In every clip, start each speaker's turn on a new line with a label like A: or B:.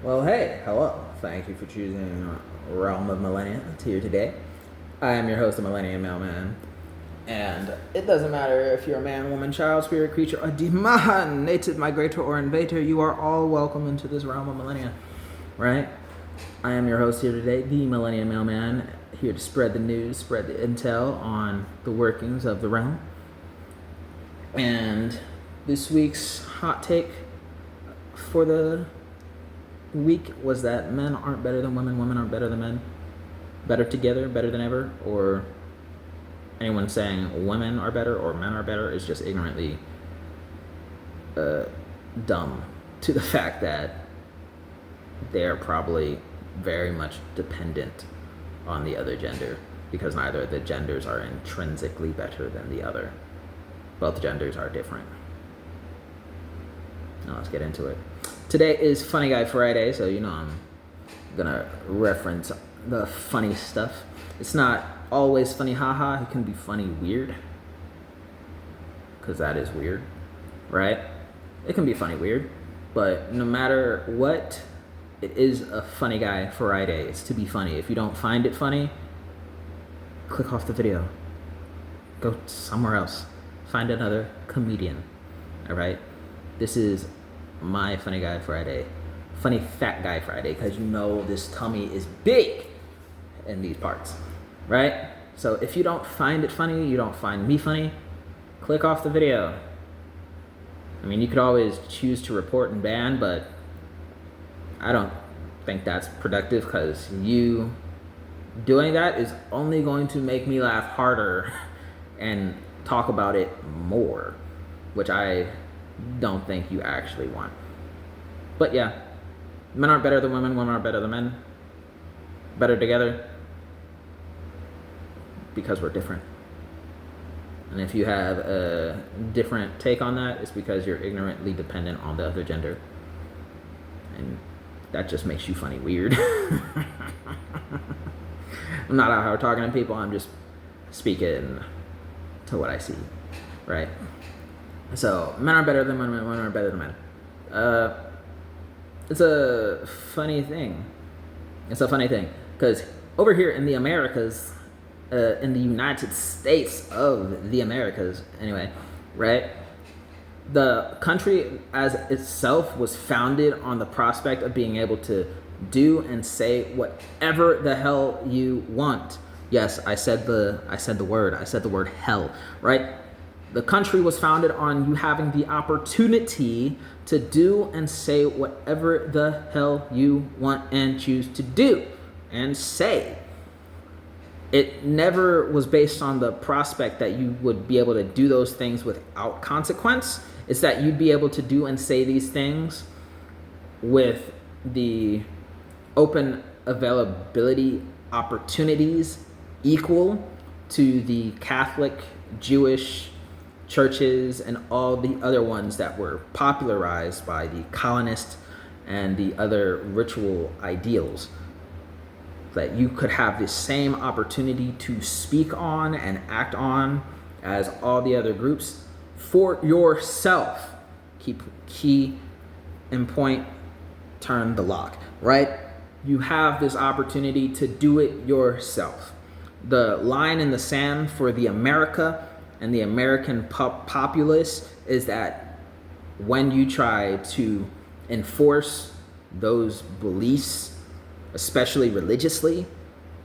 A: Well, hey, hello. Thank you for choosing Realm of Millenia to here today. I am your host, the Millenia Mailman. And it doesn't matter if you're a man, woman, child, spirit, creature, a demon, native, migrator, or invader, you are all welcome into this realm of Millenia, right? I am your host here today, the Millenia Mailman, here to spread the news, spread the intel on the workings of the realm. And this week's hot take for the week was that men aren't better than women, women aren't better than men, better together, better than ever, or anyone saying women are better or men are better is just ignorantly dumb to the fact that they're probably very much dependent on the other gender because neither of the genders are intrinsically better than the other. Both genders are different. Now let's get into it. Today is Funny Guy Friday, so I'm gonna reference the funny stuff. It's not always funny haha, it can be funny weird. Because that is weird, right? It can be funny weird, but no matter what, it is a Funny Guy Friday. It's to be funny. If you don't find it funny, click off the video. Go somewhere else. Find another comedian, all right? This is my Funny Guy Friday. Funny Fat Guy Friday, because this tummy is big in these parts, right? So if you don't find it funny, you don't find me funny, click off the video. I mean, you could always choose to report and ban, but I don't think that's productive because you doing that is only going to make me laugh harder and talk about it more, which I don't think you actually want. But yeah, men aren't better than women, women aren't better than men. Better together because we're different. And if you have a different take on that, it's because you're ignorantly dependent on the other gender. And that just makes you funny weird. I'm not out here talking to people, I'm just speaking to what I see, right? So, men are better than women, women are better than men. It's a funny thing. Because over here in the Americas, in the United States of the Americas, anyway, right? The country as itself was founded on the prospect of being able to do and say whatever the hell you want. Yes, I said the word hell, right? The country was founded on you having the opportunity to do and say whatever the hell you want and choose to do and say. It never was based on the prospect that you would be able to do those things without consequence. It's that you'd be able to do and say these things with the open availability opportunities equal to the Catholic, Jewish churches and all the other ones that were popularized by the colonists and the other ritual ideals. That you could have the same opportunity to speak on and act on as all the other groups for yourself. Keep key and point, turn the lock, right? You have this opportunity to do it yourself. The line in the sand for the America and the American populace is that when you try to enforce those beliefs, especially religiously,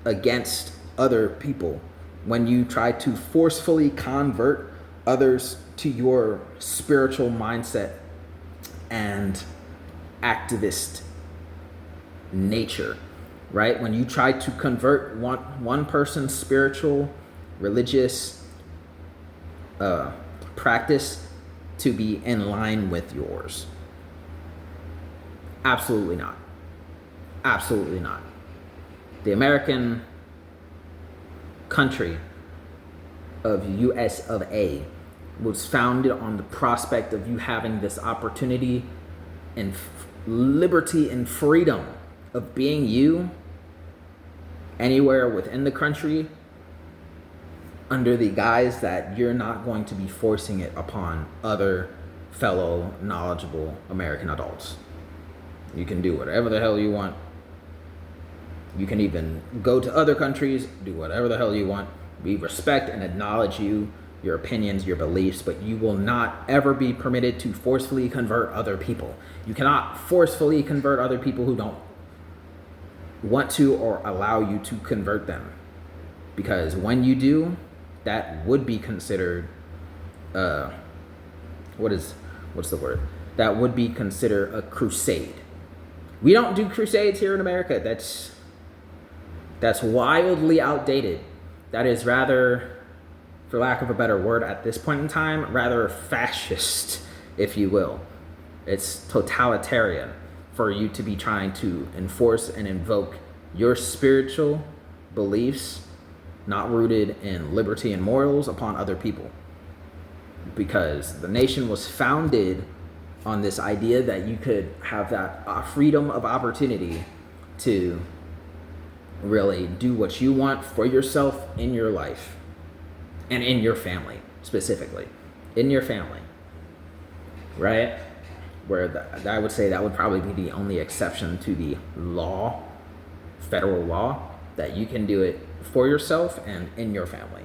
A: against other people, when you try to forcefully convert others to your spiritual mindset and activist nature, right? When you try to convert one person's spiritual, religious practice to be in line with yours. Absolutely not. Absolutely not. The American country of US of A was founded on the prospect of you having this opportunity and liberty and freedom of being you anywhere within the country under the guise that you're not going to be forcing it upon other fellow knowledgeable American adults. You can do whatever the hell you want. You can even go to other countries, do whatever the hell you want. We respect and acknowledge you, your opinions, your beliefs, but you will not ever be permitted to forcefully convert other people. You cannot forcefully convert other people who don't want to or allow you to convert them. Because when you do, that would be considered, what's the word? That would be considered a crusade. We don't do crusades here in America. That's wildly outdated. That is rather, for lack of a better word at this point in time, rather fascist, if you will. It's totalitarian for you to be trying to enforce and invoke your spiritual beliefs, not rooted in liberty and morals, upon other people. Because the nation was founded on this idea that you could have that freedom of opportunity to really do what you want for yourself in your life and in your family, specifically in your family, right? Where I would say that would probably be the only exception to the law, federal law, that you can do it for yourself and in your family.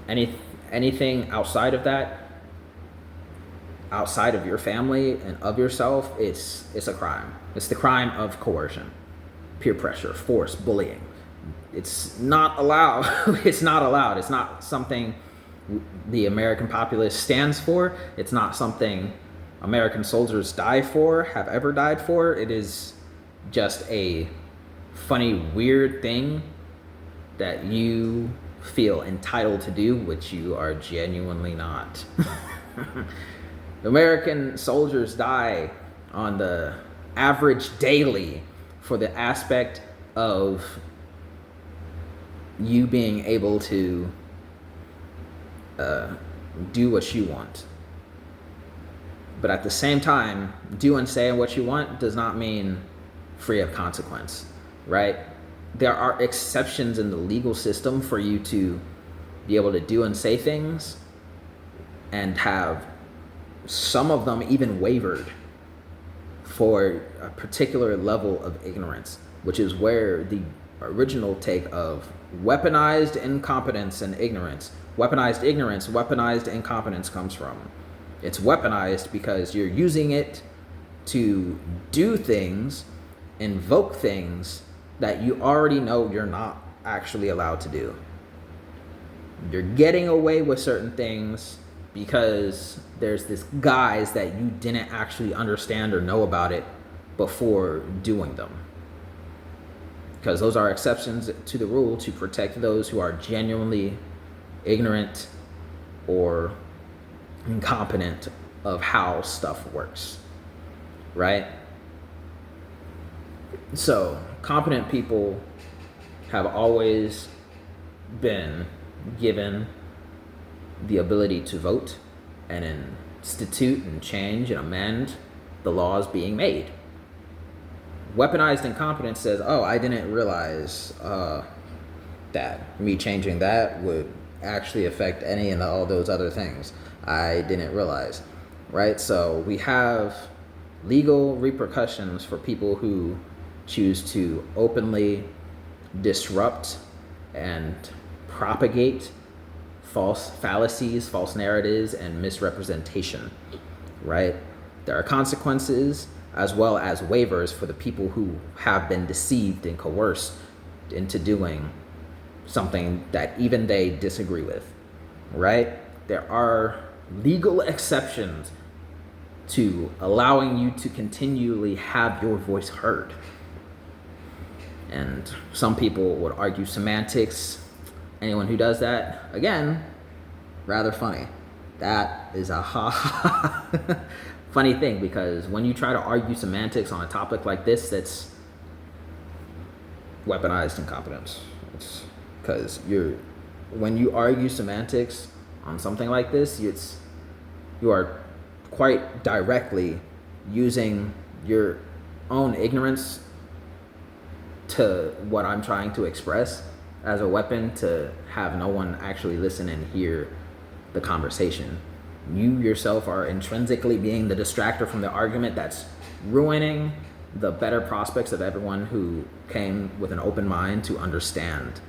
A: Anything outside of that, outside of your family and of yourself, it's a crime. It's the crime of coercion, peer pressure, force, bullying. It's not allowed. It's not allowed. It's not something the American populace stands for. It's not something American soldiers die for, have ever died for. It is just a funny, weird thing that you feel entitled to do, which you are genuinely not. American soldiers die on the average daily for the aspect of you being able to do what you want. But at the same time, do and say what you want does not mean free of consequence, right? There are exceptions in the legal system for you to be able to do and say things, and have some of them even wavered for a particular level of ignorance, which is where the original take of weaponized incompetence and ignorance, weaponized ignorance, weaponized incompetence comes from. It's weaponized because you're using it to do things, invoke things that you already know you're not actually allowed to do. You're getting away with certain things because there's this guise that you didn't actually understand or know about it before doing them. Because those are exceptions to the rule to protect those who are genuinely ignorant or incompetent of how stuff works, right? So, competent people have always been given the ability to vote and institute and change and amend the laws being made. Weaponized incompetence says, oh, I didn't realize that me changing that would actually affect any and all those other things. I didn't realize, right? So we have legal repercussions for people who choose to openly disrupt and propagate false fallacies, false narratives, and misrepresentation, right? There are consequences as well as waivers for the people who have been deceived and coerced into doing something that even they disagree with, right? There are legal exceptions to allowing you to continually have your voice heard. And some people would argue semantics. Anyone who does that, again, rather funny. That is a funny thing, because when you try to argue semantics on a topic like this, that's weaponized incompetence. It's because when you argue semantics on something like this, you are quite directly using your own ignorance to what I'm trying to express as a weapon to have no one actually listen and hear the conversation. you yourself are intrinsically being the distractor from the argument that's ruining the better prospects of everyone who came with an open mind to understand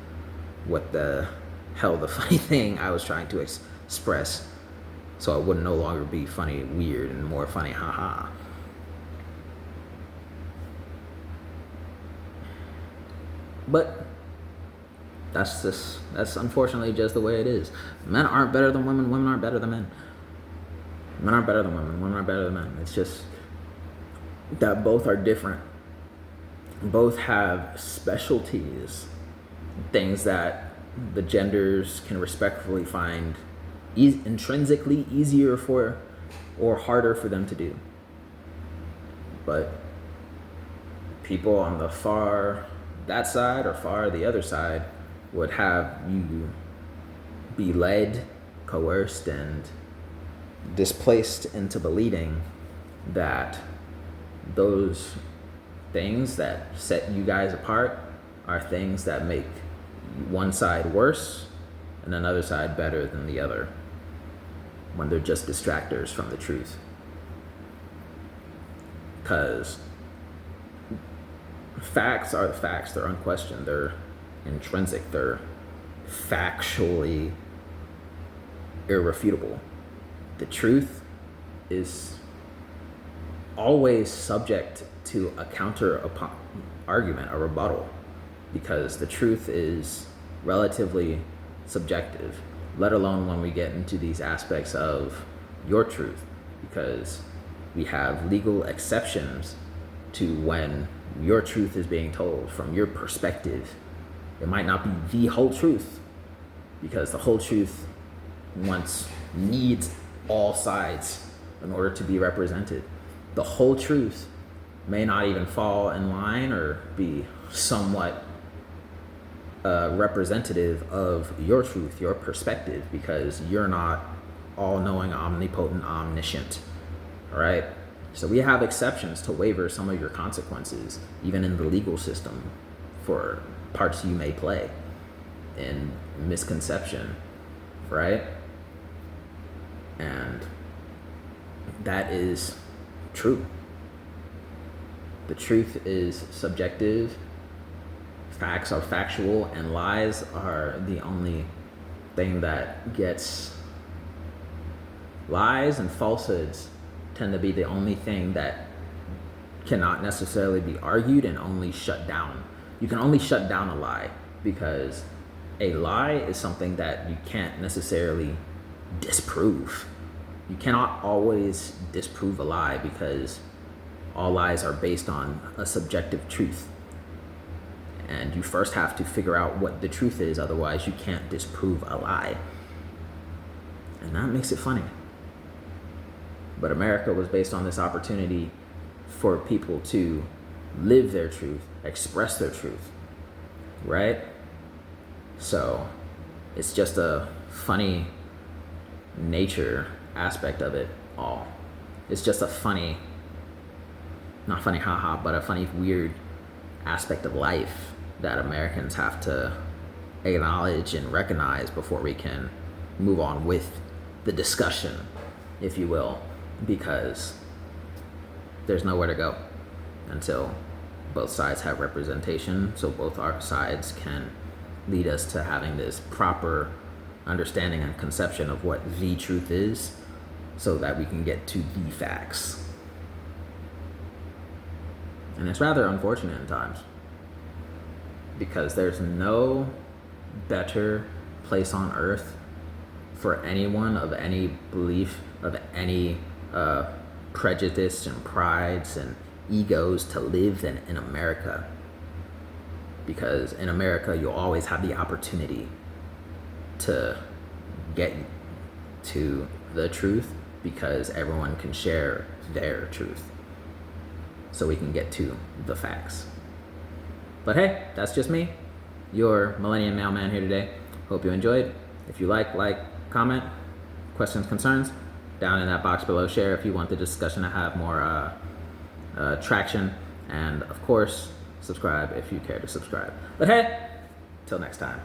A: what the hell the funny thing I was trying to express, so it would no longer be funny weird and more funny haha. But that's unfortunately just the way it is. Men aren't better than women, women aren't better than men. Men aren't better than women, women aren't better than men. It's just that both are different. Both have specialties, things that the genders can respectfully find intrinsically easier for or harder for them to do. But people on the far that side or far the other side would have you be led, coerced, and displaced into believing that those things that set you guys apart are things that make one side worse and another side better than the other, when they're just distractors from the truth. Because facts are the facts. They're unquestioned. They're intrinsic. They're factually irrefutable. The truth is always subject to a counter argument, a rebuttal, because the truth is relatively subjective, let alone when we get into these aspects of your truth, because we have legal exceptions to when your truth is being told from your perspective. It might not be the whole truth, because the whole truth needs all sides in order to be represented. The whole truth may not even fall in line or be somewhat representative of your truth, your perspective, because you're not all-knowing, omnipotent, omniscient, all right? So we have exceptions to waiver some of your consequences, even in the legal system, for parts you may play in misconception, right? And that is true. The truth is subjective, facts are factual, and lies are the only thing that gets... Lies and falsehoods tend to be the only thing that cannot necessarily be argued and only shut down. You can only shut down a lie, because a lie is something that you can't necessarily disprove. You cannot always disprove a lie, because all lies are based on a subjective truth. And you first have to figure out what the truth is, otherwise you can't disprove a lie. And that makes it funny. But America was based on this opportunity for people to live their truth, express their truth, right? So it's just a funny nature aspect of it all. It's just a funny, not funny haha, but a funny weird aspect of life that Americans have to acknowledge and recognize before we can move on with the discussion, if you will, because there's nowhere to go until both sides have representation, so both our sides can lead us to having this proper understanding and conception of what the truth is, so that we can get to the facts. And it's rather unfortunate in times, because there's no better place on earth for anyone of any belief, of any prejudice and prides and egos to live than in America. Because in America, you'll always have the opportunity to get to the truth, because everyone can share their truth, so we can get to the facts. But hey, that's just me, your Millennium Mailman here today. Hope you enjoyed. If you like, comment, questions, concerns, down in that box below. Share if you want the discussion to have more traction. And of course, subscribe if you care to subscribe. But hey, till next time.